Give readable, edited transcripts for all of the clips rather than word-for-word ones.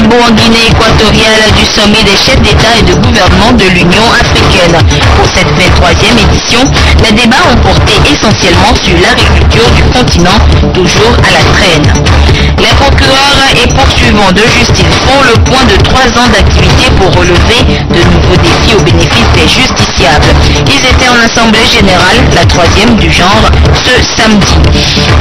Malabo en Guinée équatoriale du sommet des chefs d'État et de gouvernement de l'Union africaine. Pour cette 23e édition, les débats ont porté essentiellement sur l'agriculture du continent, toujours à la traîne. Les procureurs et poursuivants de justice font le point de 3 ans d'activité pour relever de nouveaux défis au bénéfice des justiciables. Ils étaient en assemblée générale, la 3e du genre, ce samedi.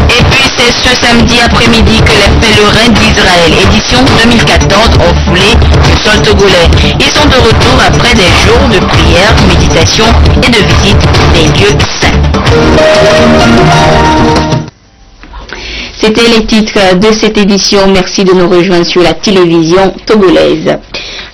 Et puis c'est ce samedi après-midi que les pèlerins d'Israël, édition 2014, ont foulé le sol togolais. Ils sont de retour après des jours de prière, méditation et de visite des lieux saints. C'était les titres de cette édition. Merci de nous rejoindre sur la télévision togolaise.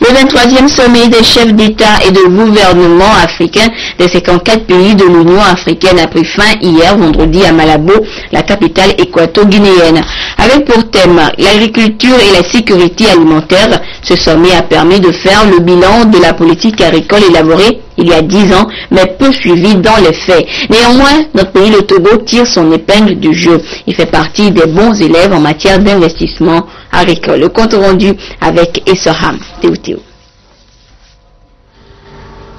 Le 23e sommet des chefs d'État et de gouvernement africains des 54 pays de l'Union africaine a pris fin hier vendredi à Malabo, la capitale équato-guinéenne. Avec pour thème l'agriculture et la sécurité alimentaire, ce sommet a permis de faire le bilan de la politique agricole élaborée il y a 10 ans, mais peu suivi dans les faits. Néanmoins, notre pays, le Togo, tire son épingle du jeu. Il fait partie des bons élèves en matière d'investissement agricole. Le compte rendu avec Essoham. Théo.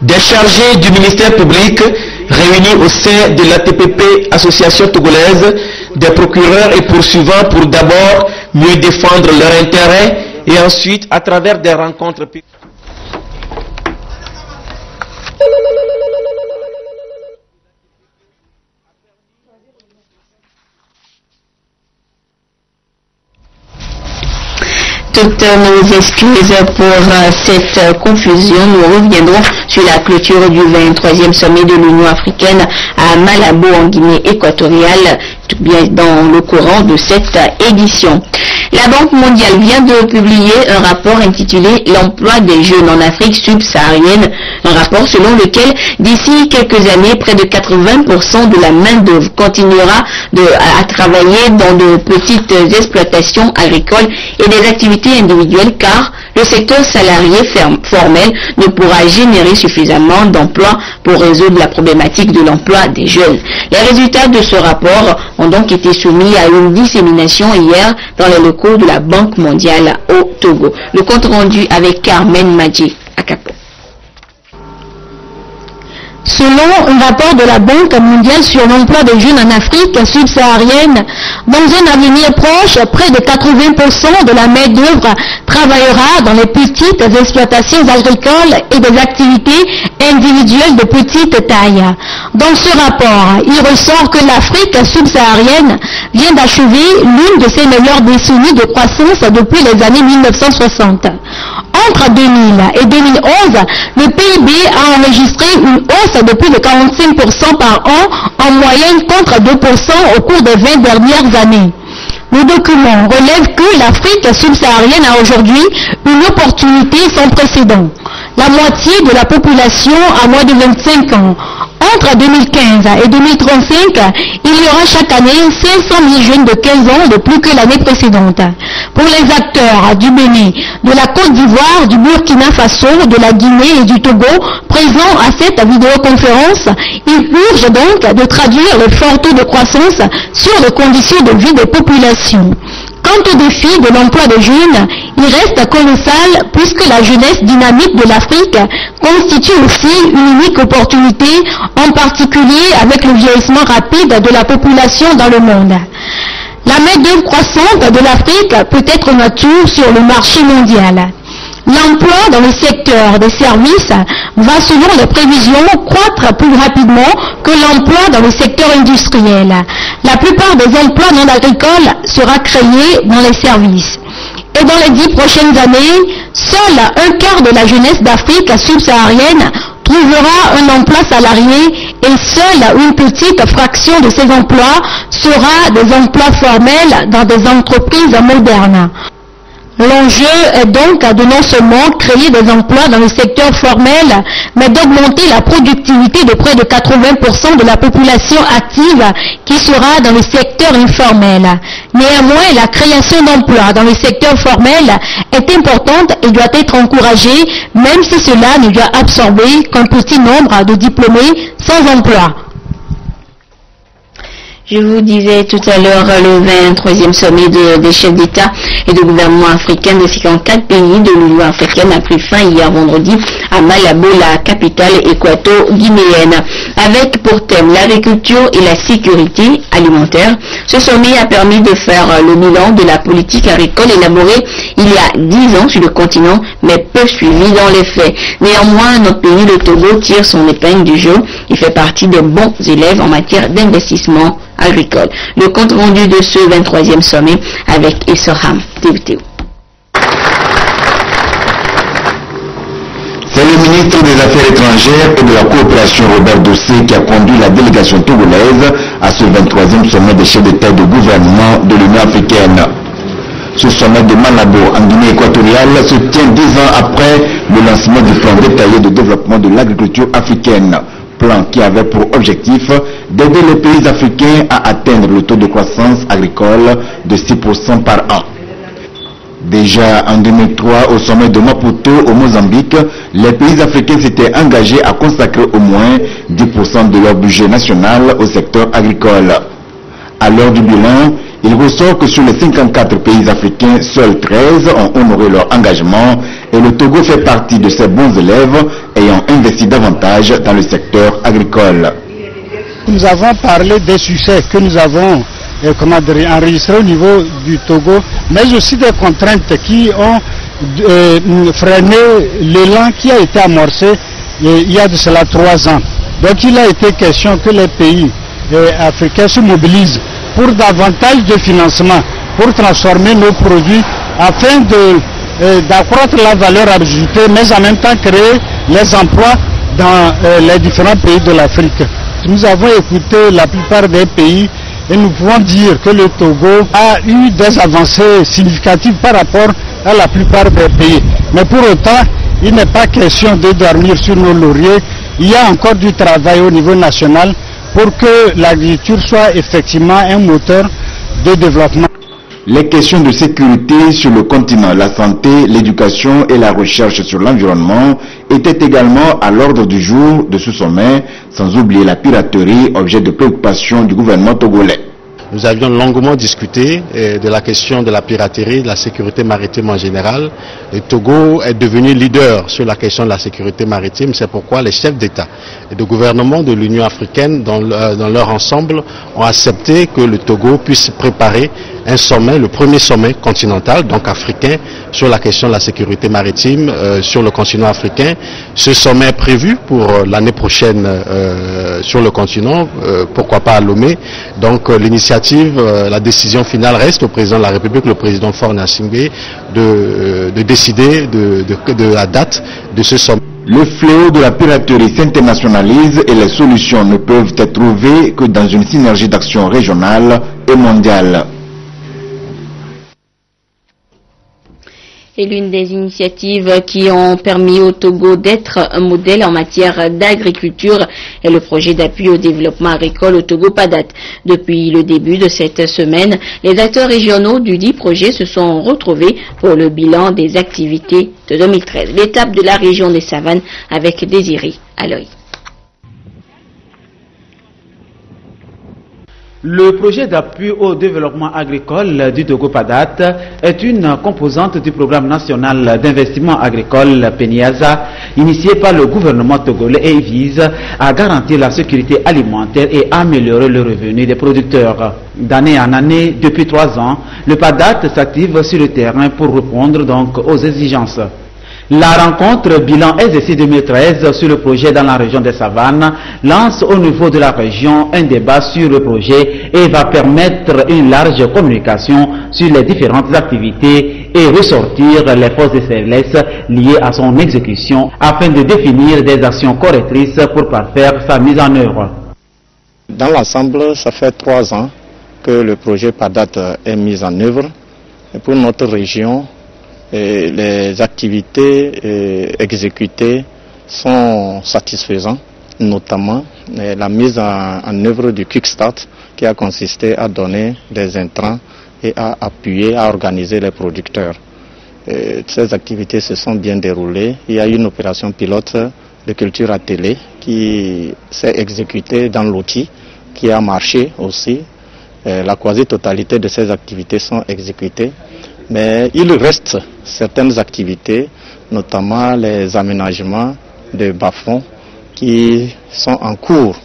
Des chargés du ministère public réunis au sein de l'ATPP, Association togolaise, des procureurs et poursuivants pour d'abord mieux défendre leurs intérêts et ensuite à travers des rencontres publiques. Toutes nos excuses pour cette confusion. Nous reviendrons sur la clôture du 23e sommet de l'Union africaine à Malabo en Guinée équatoriale, bien dans le courant de cette édition. La Banque mondiale vient de publier un rapport intitulé « L'emploi des jeunes en Afrique subsaharienne », un rapport selon lequel d'ici quelques années, près de 80% de la main-d'œuvre continuera à travailler dans de petites exploitations agricoles et des activités individuelles, car le secteur salarié formel ne pourra générer suffisamment d'emplois pour résoudre la problématique de l'emploi des jeunes. Les résultats de ce rapport ont donc été soumis à une dissémination hier dans les locaux de la Banque mondiale au Togo. Le compte rendu avec Carmen Madji à Capo. Selon un rapport de la Banque mondiale sur l'emploi des jeunes en Afrique subsaharienne, dans un avenir proche, près de 80% de la main-d'œuvre travaillera dans les petites exploitations agricoles et des activités individuelles de petite taille. Dans ce rapport, il ressort que l'Afrique subsaharienne vient d'achever l'une de ses meilleures décennies de croissance depuis les années 1960. Entre 2000 et 2011, le PIB a enregistré une hausse de plus de 45% par an en moyenne contre 2% au cours des 20 dernières années. Le document relève que l'Afrique subsaharienne a aujourd'hui une opportunité sans précédent. La moitié de la population a moins de 25 ans. Entre 2015 et 2035, il y aura chaque année 500 000 jeunes de 15 ans de plus que l'année précédente. Pour les acteurs du Bénin, de la Côte d'Ivoire, du Burkina Faso, de la Guinée et du Togo, présents à cette vidéoconférence, il urge donc de traduire le fort taux de croissance sur les conditions de vie des populations. Quant au défi de l'emploi des jeunes, il reste colossal puisque la jeunesse dynamique de l'Afrique constitue aussi une unique opportunité, en particulier avec le vieillissement rapide de la population dans le monde. La main-d'œuvre croissante de l'Afrique peut être mature sur le marché mondial. L'emploi dans le secteur des services va, selon les prévisions, croître plus rapidement que l'emploi dans le secteur industriel. La plupart des emplois non agricoles sera créé dans les services. Et dans les 10 prochaines années, seul un quart de la jeunesse d'Afrique subsaharienne trouvera un emploi salarié et seule une petite fraction de ces emplois sera des emplois formels dans des entreprises modernes. L'enjeu est donc de non seulement créer des emplois dans le secteur formel, mais d'augmenter la productivité de près de 80% de la population active qui sera dans le secteur informel. Néanmoins, la création d'emplois dans le secteur formel est importante et doit être encouragée, même si cela ne doit absorber qu'un petit nombre de diplômés sans emploi. Je vous disais tout à l'heure le 23e sommet des chefs d'État et de gouvernement africains de 54 pays de l'Union africaine a pris fin hier vendredi à Malabo, la capitale équato-guinéenne. Avec pour thème l'agriculture et la sécurité alimentaire, ce sommet a permis de faire le bilan de la politique agricole élaborée il y a 10 ans sur le continent, mais peu suivie dans les faits. Néanmoins, notre pays, le Togo, tire son épingle du jeu. Il fait partie des bons élèves en matière d'investissement agricole. Le compte rendu de ce 23e sommet avec Essoham TVTO. C'est le ministre des Affaires étrangères et de la coopération Robert Dossé qui a conduit la délégation togolaise à ce 23e sommet des chefs d'État et de gouvernement de l'Union africaine. Ce sommet de Malabo en Guinée équatoriale se tient 10 ans après le lancement du plan détaillé de développement de l'agriculture africaine. Plan qui avait pour objectif d'aider les pays africains à atteindre le taux de croissance agricole de 6% par an. Déjà en 2003, au sommet de Maputo au Mozambique, les pays africains s'étaient engagés à consacrer au moins 10% de leur budget national au secteur agricole. À l'heure du bilan, il ressort que sur les 54 pays africains, seuls 13 ont honoré leur engagement et le Togo fait partie de ces bons élèves ayant investi davantage dans le secteur agricole. Nous avons parlé des succès que nous avons enregistrés au niveau du Togo, mais aussi des contraintes qui ont freiné l'élan qui a été amorcé il y a de cela 3 ans. Donc il a été question que les pays africains se mobilisent pour davantage de financement, pour transformer nos produits afin d'accroître la valeur ajoutée, mais en même temps créer les emplois dans les différents pays de l'Afrique. Nous avons écouté la plupart des pays et nous pouvons dire que le Togo a eu des avancées significatives par rapport à la plupart des pays. Mais pour autant, il n'est pas question de dormir sur nos lauriers. Il y a encore du travail au niveau national pour que l'agriculture soit effectivement un moteur de développement. Les questions de sécurité sur le continent, la santé, l'éducation et la recherche sur l'environnement étaient également à l'ordre du jour de ce sommet, sans oublier la piraterie, objet de préoccupation du gouvernement togolais. Nous avions longuement discuté de la question de la piraterie, de la sécurité maritime en général. Le Togo est devenu leader sur la question de la sécurité maritime. C'est pourquoi les chefs d'État et de gouvernement de l'Union africaine, dans leur ensemble, ont accepté que le Togo puisse préparer un sommet, le premier sommet continental, donc africain, sur la question de la sécurité maritime sur le continent africain. Ce sommet est prévu pour l'année prochaine sur le continent, pourquoi pas à Lomé. Donc l'initiative, la décision finale reste au président de la République, le président Faure Gnassingbé, de décider de la date de ce sommet. Le fléau de la piraterie s'internationalise et les solutions ne peuvent être trouvées que dans une synergie d'action régionale et mondiale. C'est l'une des initiatives qui ont permis au Togo d'être un modèle en matière d'agriculture et le projet d'appui au développement agricole au Togo PADAT. Depuis le début de cette semaine, les acteurs régionaux du dit projet se sont retrouvés pour le bilan des activités de 2013. L'étape de la région des Savanes avec Désiré Aloy. Le projet d'appui au développement agricole du Togo PADAT est une composante du programme national d'investissement agricole PENIASA initié par le gouvernement togolais et vise à garantir la sécurité alimentaire et améliorer le revenu des producteurs. D'année en année, depuis 3 ans, le PADAT s'active sur le terrain pour répondre donc aux exigences. La rencontre bilan exercice 2013 sur le projet dans la région des Savanes lance au niveau de la région un débat sur le projet et va permettre une large communication sur les différentes activités et ressortir les forces et faiblesses liées à son exécution afin de définir des actions correctrices pour parfaire sa mise en œuvre. Dans l'ensemble, ça fait 3 ans que le projet PADAT est mis en œuvre. Et pour notre région, les activités exécutées sont satisfaisantes, notamment la mise en œuvre du Kickstart qui a consisté à donner des intrants et à appuyer, à organiser les producteurs. Ces activités se sont bien déroulées. Il y a eu une opération pilote de culture à télé qui s'est exécutée dans l'outil, qui a marché aussi. la quasi-totalité de ces activités sont exécutées, mais il reste certaines activités, notamment les aménagements de bas-fonds qui sont en cours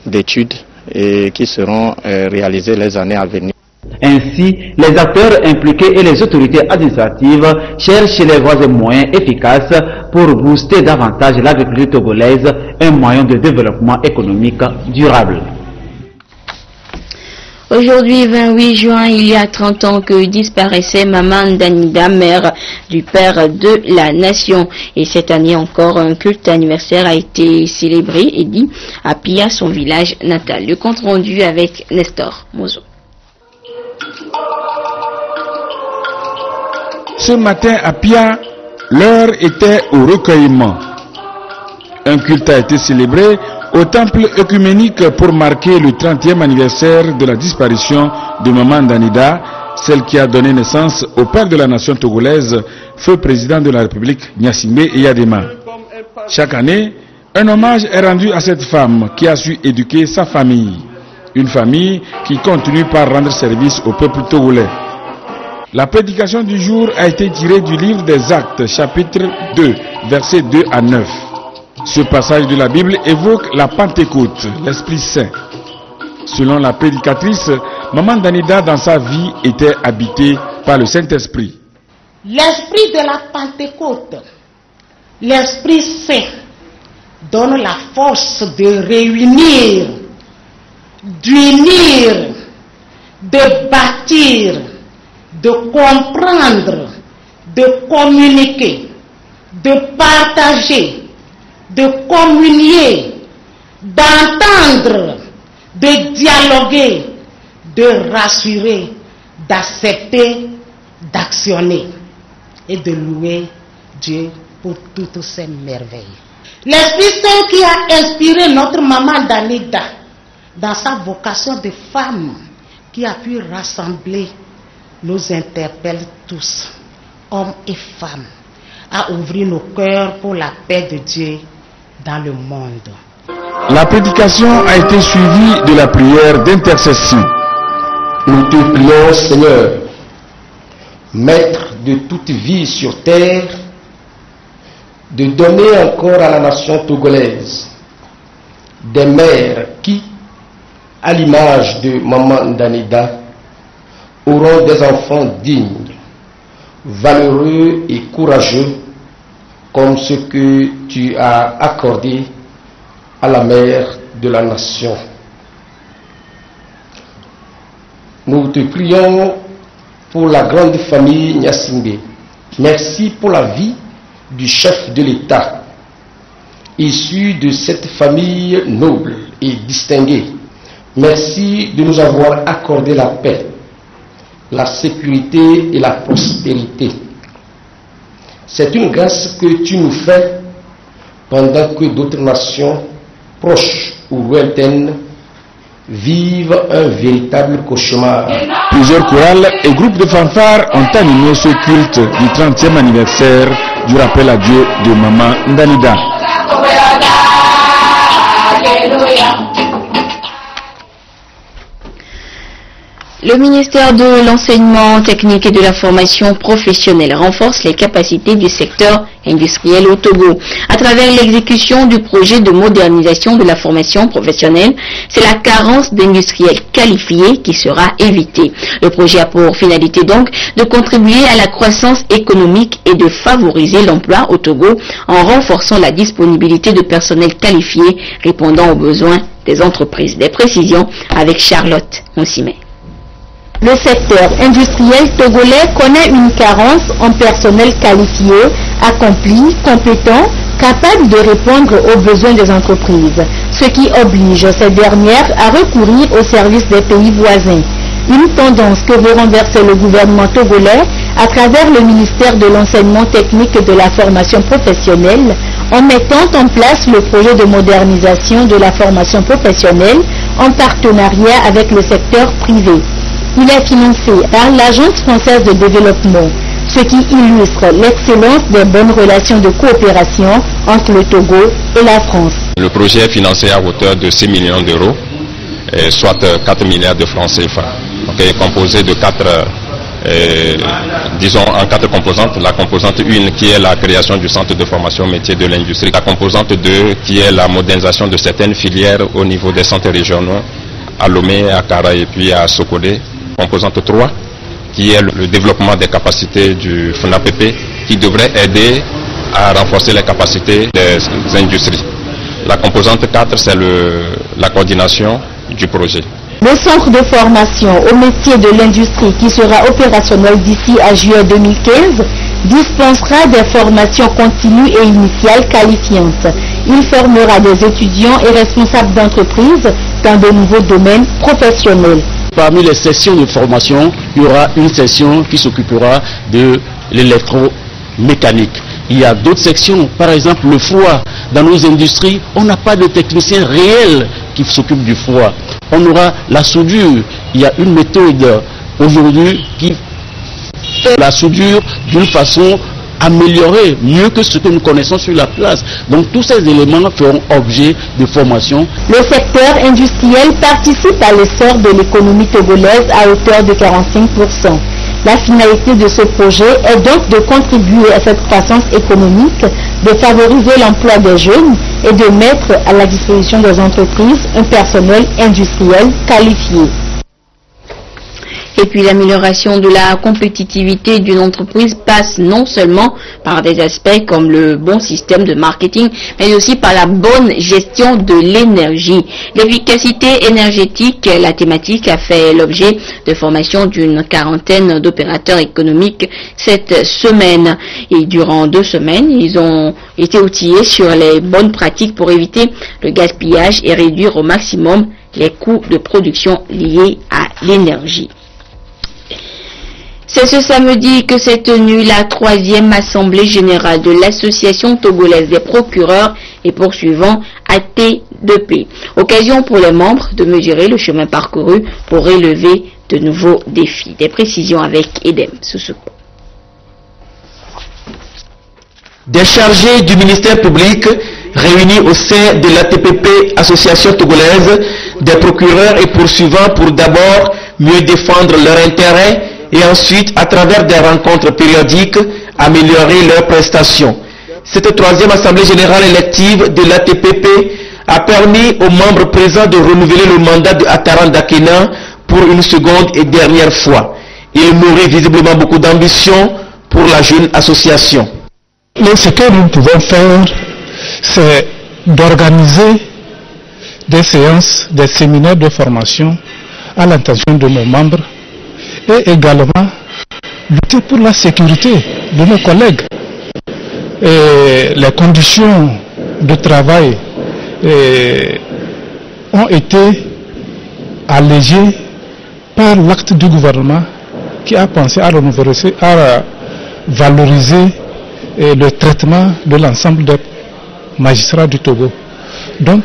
d'études et qui seront réalisés les années à venir. Ainsi, les acteurs impliqués et les autorités administratives cherchent les voies et moyens efficaces pour booster davantage l'agriculture togolaise, un moyen de développement économique durable. Aujourd'hui, 28 juin, il y a 30 ans que disparaissait Maman Danida, mère du père de la nation. Et cette année encore, un culte anniversaire a été célébré et dit à Pia, son village natal. Le compte rendu avec Nestor Mozo. Ce matin à Pia, l'heure était au recueillement. Un culte a été célébré au temple œcuménique pour marquer le 30e anniversaire de la disparition de Maman Danida, celle qui a donné naissance au père de la nation togolaise, feu président de la République Gnassingbé Eyadema. Chaque année, un hommage est rendu à cette femme qui a su éduquer sa famille. Une famille qui continue par rendre service au peuple togolais. La prédication du jour a été tirée du livre des Actes, chapitre 2, versets 2 à 9. Ce passage de la Bible évoque la Pentecôte, l'Esprit Saint. Selon la prédicatrice, Maman Danida dans sa vie était habitée par le Saint-Esprit. L'Esprit de la Pentecôte, l'Esprit Saint, donne la force de réunir, d'unir, de bâtir, de comprendre, de communiquer, de partager, de communier, d'entendre, de dialoguer, de rassurer, d'accepter, d'actionner et de louer Dieu pour toutes ces merveilles. L'Esprit Saint qui a inspiré notre maman Danida dans sa vocation de femme qui a pu rassembler, nous interpelle tous, hommes et femmes, à ouvrir nos cœurs pour la paix de Dieu dans le monde. La prédication a été suivie de la prière d'intercession. Nous te prions, Seigneur, Maître de toute vie sur terre, de donner encore à la nation togolaise des mères qui, à l'image de Maman Danida, auront des enfants dignes, valeureux et courageux, comme ce que tu as accordé à la mère de la nation. Nous te prions pour la grande famille Gnassingbé. Merci pour la vie du chef de l'État, issu de cette famille noble et distinguée. Merci de nous avoir accordé la paix, la sécurité et la prospérité. C'est une grâce que tu nous fais pendant que d'autres nations, proches ou lointaines, vivent un véritable cauchemar. Plusieurs chorales et groupes de fanfares ont animé ce culte du 30e anniversaire du rappel à Dieu de Maman Danida. Le ministère de l'Enseignement technique et de la formation professionnelle renforce les capacités du secteur industriel au Togo. À travers l'exécution du projet de modernisation de la formation professionnelle, c'est la carence d'industriels qualifiés qui sera évitée. Le projet a pour finalité donc de contribuer à la croissance économique et de favoriser l'emploi au Togo en renforçant la disponibilité de personnel qualifié répondant aux besoins des entreprises. Des précisions avec Charlotte Monsimet. Le secteur industriel togolais connaît une carence en personnel qualifié, accompli, compétent, capable de répondre aux besoins des entreprises, ce qui oblige ces dernières à recourir aux services des pays voisins. Une tendance que veut renverser le gouvernement togolais à travers le ministère de l'Enseignement technique et de la formation professionnelle en mettant en place le projet de modernisation de la formation professionnelle en partenariat avec le secteur privé. Il est financé par l'Agence française de développement, ce qui illustre l'excellence des bonnes relations de coopération entre le Togo et la France. Le projet est financé à hauteur de 6 millions d'euros soit 4 milliards de francs CFA. Donc, elle est composée de disons en 4 composantes. La composante 1 qui est la création du centre de formation métier de l'industrie. La composante 2 qui est la modernisation de certaines filières au niveau des centres régionaux, à Lomé, à Kara et puis à Sokodé. Composante 3 qui est le développement des capacités du FNAPP qui devrait aider à renforcer les capacités des industries. La composante 4 c'est la coordination du projet. Le centre de formation au métier de l'industrie qui sera opérationnel d'ici à juillet 2015 dispensera des formations continues et initiales qualifiantes. Il formera des étudiants et responsables d'entreprises dans de nouveaux domaines professionnels. Parmi les sessions de formation, il y aura une session qui s'occupera de l'électromécanique. Il y a d'autres sections, par exemple le froid. Dans nos industries, on n'a pas de technicien réel qui s'occupe du froid. On aura la soudure. Il y a une méthode aujourd'hui qui fait la soudure d'une façon améliorée, mieux que ce que nous connaissons sur la place. Donc tous ces éléments feront objet de formation. Le secteur industriel participe à l'essor de l'économie togolaise à hauteur de 45%. La finalité de ce projet est donc de contribuer à cette croissance économique, de favoriser l'emploi des jeunes et de mettre à la disposition des entreprises un personnel industriel qualifié. Et puis l'amélioration de la compétitivité d'une entreprise passe non seulement par des aspects comme le bon système de marketing, mais aussi par la bonne gestion de l'énergie. L'efficacité énergétique, la thématique a fait l'objet de formations d'une quarantaine d'opérateurs économiques cette semaine. Et durant 2 semaines, ils ont été outillés sur les bonnes pratiques pour éviter le gaspillage et réduire au maximum les coûts de production liés à l'énergie. C'est ce samedi que s'est tenue la 3e assemblée générale de l'association togolaise des procureurs et poursuivants AT2P. Occasion pour les membres de mesurer le chemin parcouru pour relever de nouveaux défis. Des précisions avec Edem Soussou. Des chargés du ministère public réunis au sein de l'ATPP, Association togolaise des procureurs et poursuivants, pour d'abord mieux défendre leurs intérêts et ensuite, à travers des rencontres périodiques, améliorer leurs prestations. Cette 3e assemblée générale élective de l'ATPP a permis aux membres présents de renouveler le mandat de Ataran Dakena pour une seconde et dernière fois. Il nourrit visiblement beaucoup d'ambition pour la jeune association. Ce que nous pouvons faire, c'est d'organiser des séances, des séminaires de formation à l'intention de nos membres et également lutter pour la sécurité de nos collègues. Et les conditions de travail ont été allégées par l'acte du gouvernement qui a pensé à renouveler, à valoriser le traitement de l'ensemble des magistrats du Togo. Donc,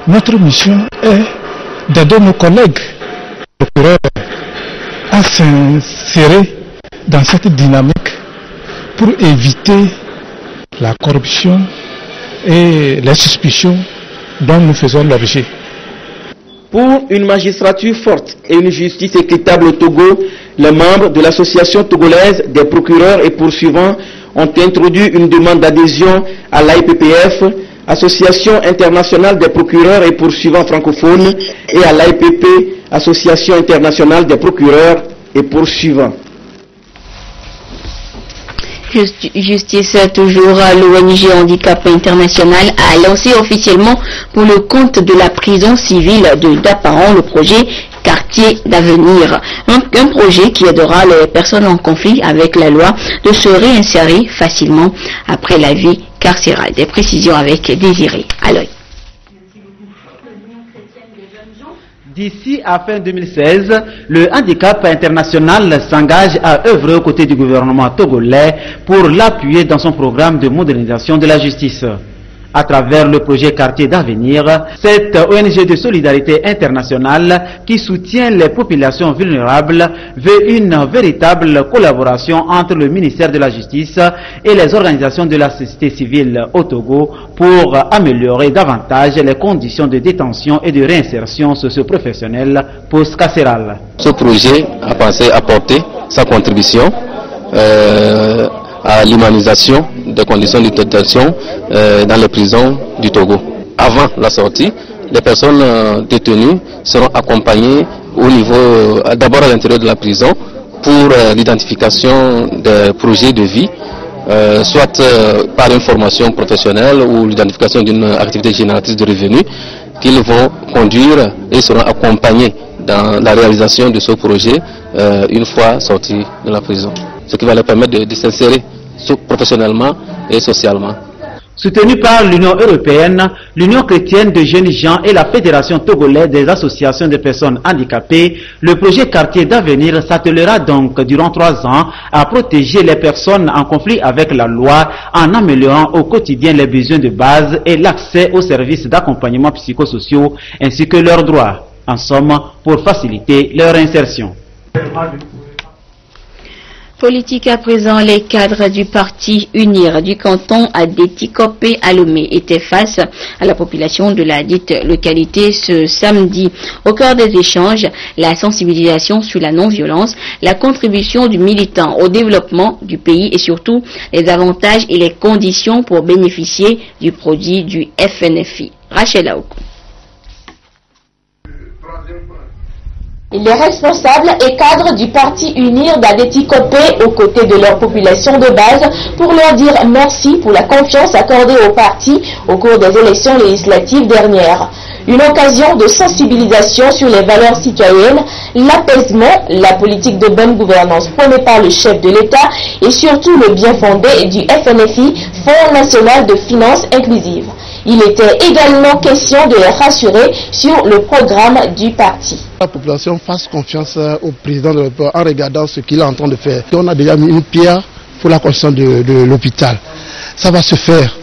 notre mission est d'aider nos collègues procureurs à s'insérer dans cette dynamique pour éviter la corruption et les suspicions dont nous faisons l'objet. Pour une magistrature forte et une justice équitable au Togo, les membres de l'association togolaise des procureurs et poursuivants ont introduit une demande d'adhésion à l'AIPPF, Association internationale des procureurs et poursuivants francophones, et à l'AIPP, Association internationale des procureurs et poursuivants. Justice toujours, l'ONG Handicap International a lancé officiellement pour le compte de la prison civile de Daparan le projet Quartier d'avenir, un projet qui aidera les personnes en conflit avec la loi de se réinsérer facilement après la vie carcérale. Des précisions avec Désiré Aloy. D'ici à fin 2016, le Handicap International s'engage à œuvrer aux côtés du gouvernement togolais pour l'appuyer dans son programme de modernisation de la justice. À travers le projet Quartier d'avenir, cette ONG de solidarité internationale qui soutient les populations vulnérables veut une véritable collaboration entre le ministère de la Justice et les organisations de la société civile au Togo pour améliorer davantage les conditions de détention et de réinsertion socio-professionnelle post-carcérale. Ce projet a pensé apporter sa contribution à l'humanisation des conditions de détention dans les prisons du Togo. Avant la sortie, les personnes détenues seront accompagnées au niveau, d'abord à l'intérieur de la prison, pour l'identification des projets de vie, soit par une formation professionnelle ou l'identification d'une activité génératrice de revenus, qu'ils vont conduire et seront accompagnés dans la réalisation de ce projet une fois sortis de la prison. Ce qui va leur permettre de s'insérer professionnellement et socialement. Soutenu par l'Union européenne, l'Union chrétienne de jeunes gens et la Fédération togolaise des associations de personnes handicapées, le projet Quartier d'avenir s'attellera donc durant 3 ans à protéger les personnes en conflit avec la loi en améliorant au quotidien les besoins de base et l'accès aux services d'accompagnement psychosociaux ainsi que leurs droits, en somme pour faciliter leur insertion. Politique à présent, les cadres du parti UNIR du canton Adétikopé à Lomé étaient face à la population de la dite localité ce samedi. Au cœur des échanges, la sensibilisation sur la non-violence, la contribution du militant au développement du pays et surtout les avantages et les conditions pour bénéficier du produit du FNFI. Rachel Aokou. Les responsables et cadres du parti UNIR d'Adétikopé aux côtés de leur population de base pour leur dire merci pour la confiance accordée au parti au cours des élections législatives dernières. Une occasion de sensibilisation sur les valeurs citoyennes, l'apaisement, la politique de bonne gouvernance prônée par le chef de l'État et surtout le bien fondé du FNFI, Fonds national de finances inclusives. Il était également question de les rassurer sur le programme du parti. La population fasse confiance au président de l'État en regardant ce qu'il est en train de faire. On a déjà mis une pierre pour la construction de l'hôpital. Ça va se faire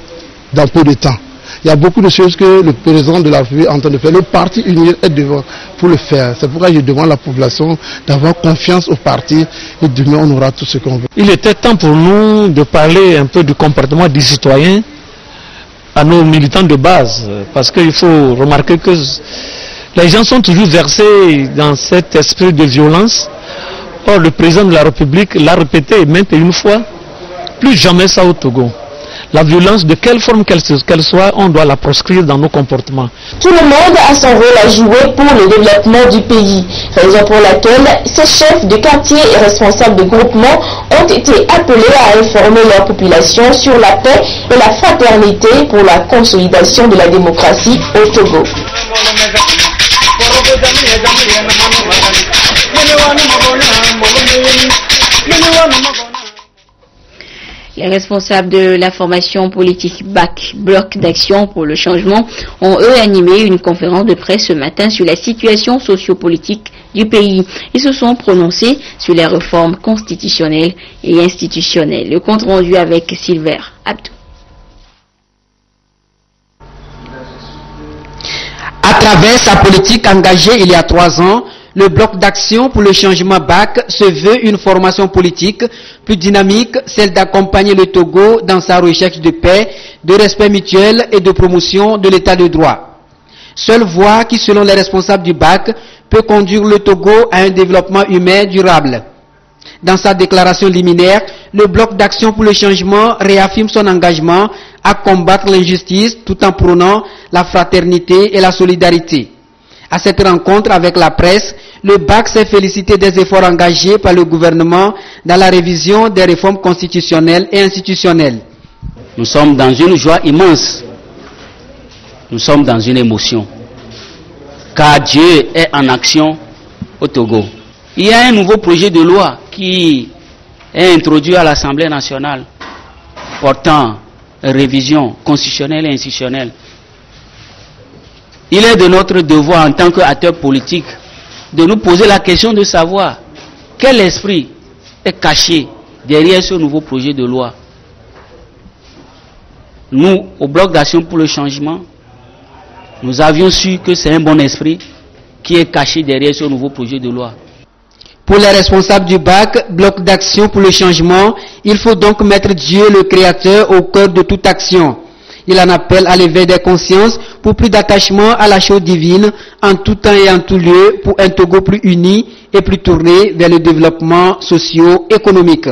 dans peu de temps. Il y a beaucoup de choses que le président de la République est en train de faire. Le parti uni est devant pour le faire. C'est pourquoi je demande à la population d'avoir confiance au parti et demain on aura tout ce qu'on veut. Il était temps pour nous de parler un peu du comportement des citoyens à nos militants de base, parce qu'il faut remarquer que les gens sont toujours versés dans cet esprit de violence. Or, le président de la République l'a répété maintes et une fois, plus jamais ça au Togo. La violence, de quelle forme qu'elle soit, on doit la proscrire dans nos comportements. Tout le monde a son rôle à jouer pour le développement du pays, raison pour laquelle ces chefs de quartier et responsables de groupement ont été appelés à informer leur population sur la paix et la fraternité pour la consolidation de la démocratie au Togo. Les responsables de la formation politique BAC, Bloc d'action pour le changement, ont eux animé une conférence de presse ce matin sur la situation sociopolitique du pays. Ils se sont prononcés sur les réformes constitutionnelles et institutionnelles. Le compte rendu avec Silver Abdou. À travers sa politique engagée il y a 3 ans, le bloc d'action pour le changement BAC se veut une formation politique plus dynamique, celle d'accompagner le Togo dans sa recherche de paix, de respect mutuel et de promotion de l'état de droit. Seule voie qui, selon les responsables du BAC, peut conduire le Togo à un développement humain durable. Dans sa déclaration liminaire, le bloc d'action pour le changement réaffirme son engagement à combattre l'injustice tout en prônant la fraternité et la solidarité. À cette rencontre avec la presse, le BAC s'est félicité des efforts engagés par le gouvernement dans la révision des réformes constitutionnelles et institutionnelles. Nous sommes dans une joie immense. Nous sommes dans une émotion. Car Dieu est en action au Togo. Il y a un nouveau projet de loi qui est introduit à l'Assemblée nationale portant révision constitutionnelle et institutionnelle. Il est de notre devoir en tant qu'acteurs politiques de nous poser la question de savoir quel esprit est caché derrière ce nouveau projet de loi. Nous, au bloc d'action pour le changement, nous avions su que c'est un bon esprit qui est caché derrière ce nouveau projet de loi. Pour les responsables du BAC, bloc d'action pour le changement, il faut donc mettre Dieu le Créateur au cœur de toute action. Il en appelle à l'éveil des consciences pour plus d'attachement à la chose divine en tout temps et en tout lieu pour un Togo plus uni et plus tourné vers le développement socio-économique.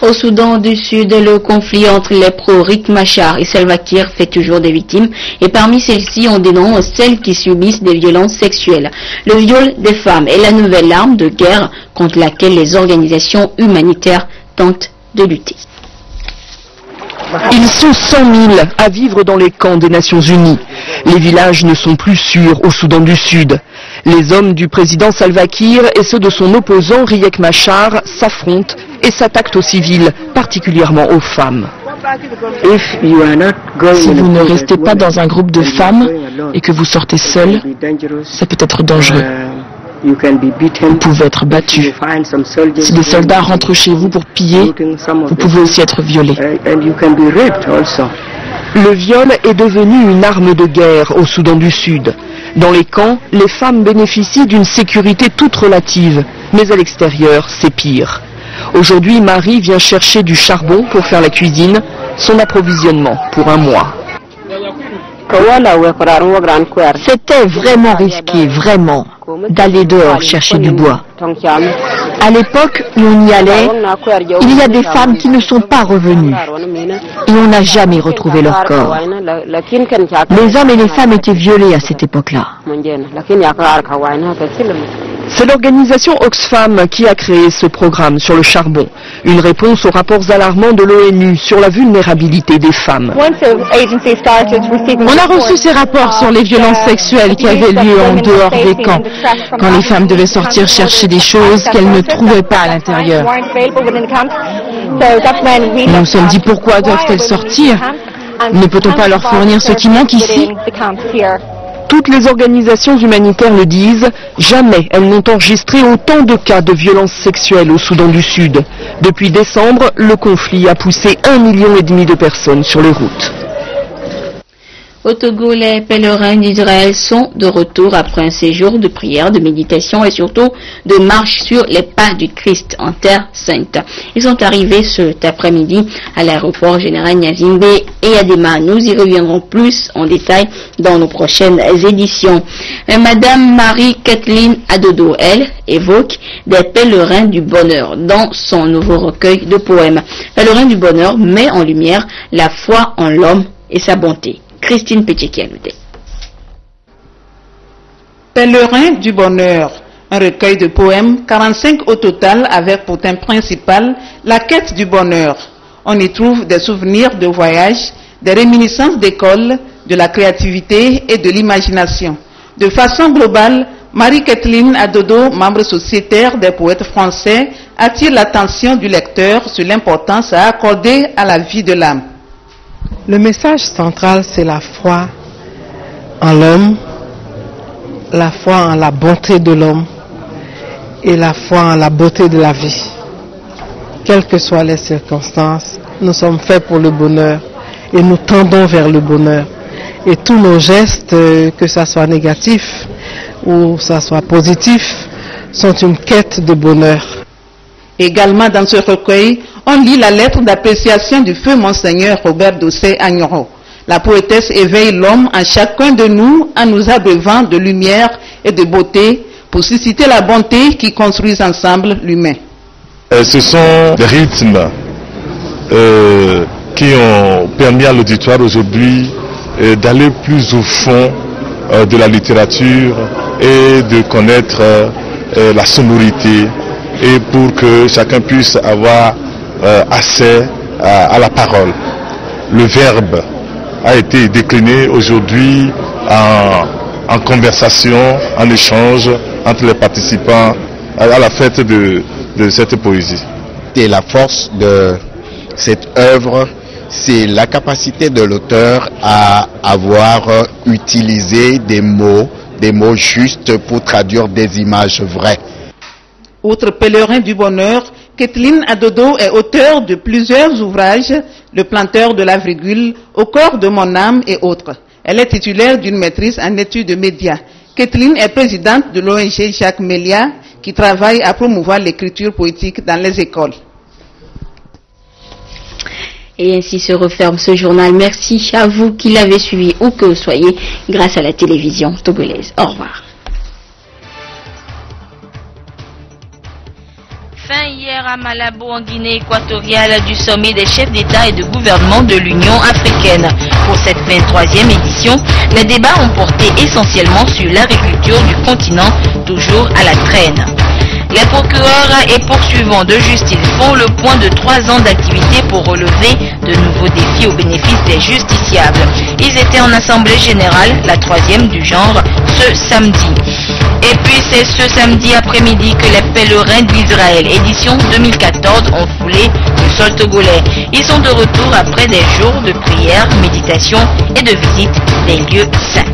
Au Soudan du Sud, le conflit entre les pro-Riek Machar et Salva Kiir fait toujours des victimes et parmi celles-ci, on dénonce celles qui subissent des violences sexuelles. Le viol des femmes est la nouvelle arme de guerre contre laquelle les organisations humanitaires tentent de lutter. Ils sont 100 000 à vivre dans les camps des Nations Unies. Les villages ne sont plus sûrs au Soudan du Sud. Les hommes du président Salva Kiir et ceux de son opposant Riek Machar s'affrontent et s'attaquent aux civils, particulièrement aux femmes. Si vous ne restez pas dans un groupe de femmes et que vous sortez seul, ça peut être dangereux. Vous pouvez être battu. Si des soldats rentrent chez vous pour piller, vous pouvez aussi être violé. Le viol est devenu une arme de guerre au Soudan du Sud. Dans les camps, les femmes bénéficient d'une sécurité toute relative, mais à l'extérieur, c'est pire. Aujourd'hui, Marie vient chercher du charbon pour faire la cuisine, son approvisionnement pour un mois. C'était vraiment risqué, vraiment, d'aller dehors chercher du bois. À l'époque où on y allait, il y a des femmes qui ne sont pas revenues et on n'a jamais retrouvé leur corps. Les hommes et les femmes étaient violés à cette époque-là. C'est l'organisation Oxfam qui a créé ce programme sur le charbon, une réponse aux rapports alarmants de l'ONU sur la vulnérabilité des femmes. On a reçu ces rapports sur les violences sexuelles qui avaient lieu en dehors des camps, quand les femmes devaient sortir chercher des choses qu'elles ne trouvaient pas à l'intérieur. Nous nous sommes dit pourquoi doivent-elles sortir? Ne peut-on pas leur fournir ce qui manque ici? Toutes les organisations humanitaires le disent, jamais elles n'ont enregistré autant de cas de violences sexuelles au Soudan du Sud. Depuis décembre, le conflit a poussé 1,5 million de personnes sur les routes. Au Togo, les pèlerins d'Israël sont de retour après un séjour de prière, de méditation et surtout de marche sur les pas du Christ en Terre Sainte. Ils sont arrivés cet après-midi à l'aéroport général Nyazimbe et Adema. Nous y reviendrons plus en détail dans nos prochaines éditions. Madame Marie-Kathleen Adodo, elle, évoque des pèlerins du bonheur dans son nouveau recueil de poèmes. Pèlerins du bonheur met en lumière la foi en l'homme et sa bonté. Christine Pétier-Kialouté. Pèlerin du bonheur, un recueil de poèmes, 45 au total, avec pour thème principal la quête du bonheur. On y trouve des souvenirs de voyage, des réminiscences d'école, de la créativité et de l'imagination. De façon globale, Marie-Kathleen Adodo, membre sociétaire des poètes français, attire l'attention du lecteur sur l'importance à accorder à la vie de l'âme. Le message central, c'est la foi en l'homme, la foi en la bonté de l'homme et la foi en la beauté de la vie. Quelles que soient les circonstances, nous sommes faits pour le bonheur et nous tendons vers le bonheur. Et tous nos gestes, que ça soit négatif ou ça soit positif, sont une quête de bonheur. Également dans ce recueil, on lit la lettre d'appréciation du feu Monseigneur Robert Dossé Agnoro. La poétesse éveille l'homme en chacun de nous en nous abreuvant de lumière et de beauté pour susciter la bonté qui construit ensemble l'humain. Ce sont des rythmes qui ont permis à l'auditoire aujourd'hui d'aller plus au fond de la littérature et de connaître la sonorité et pour que chacun puisse avoir accès à la parole. Le verbe a été décliné aujourd'hui en conversation, en échange entre les participants à la fête de cette poésie. Et la force de cette œuvre, c'est la capacité de l'auteur à avoir utilisé des mots justes pour traduire des images vraies. Outre Pèlerin du bonheur, Kathleen Adodo est auteure de plusieurs ouvrages le planteur de la virgule, Au corps de mon âme et autres. Elle est titulaire d'une maîtrise en études de médias. Kathleen est présidente de l'ONG Jacques Mélia qui travaille à promouvoir l'écriture poétique dans les écoles. Et ainsi se referme ce journal. Merci à vous qui l'avez suivi où que vous soyez grâce à la télévision togolaise. Au revoir. Fin hier à Malabo en Guinée équatoriale du sommet des chefs d'État et de gouvernement de l'Union africaine. Pour cette 23e édition, les débats ont porté essentiellement sur l'agriculture du continent, toujours à la traîne. Les procureurs et poursuivants de justice font le point de 3 ans d'activité pour relever de nouveaux défis au bénéfice des justiciables. Ils étaient en assemblée générale, la 3e du genre, ce samedi. Et puis c'est ce samedi après-midi que les pèlerins d'Israël, édition 2014, ont foulé le sol togolais. Ils sont de retour après des jours de prière, méditation et de visite des lieux saints.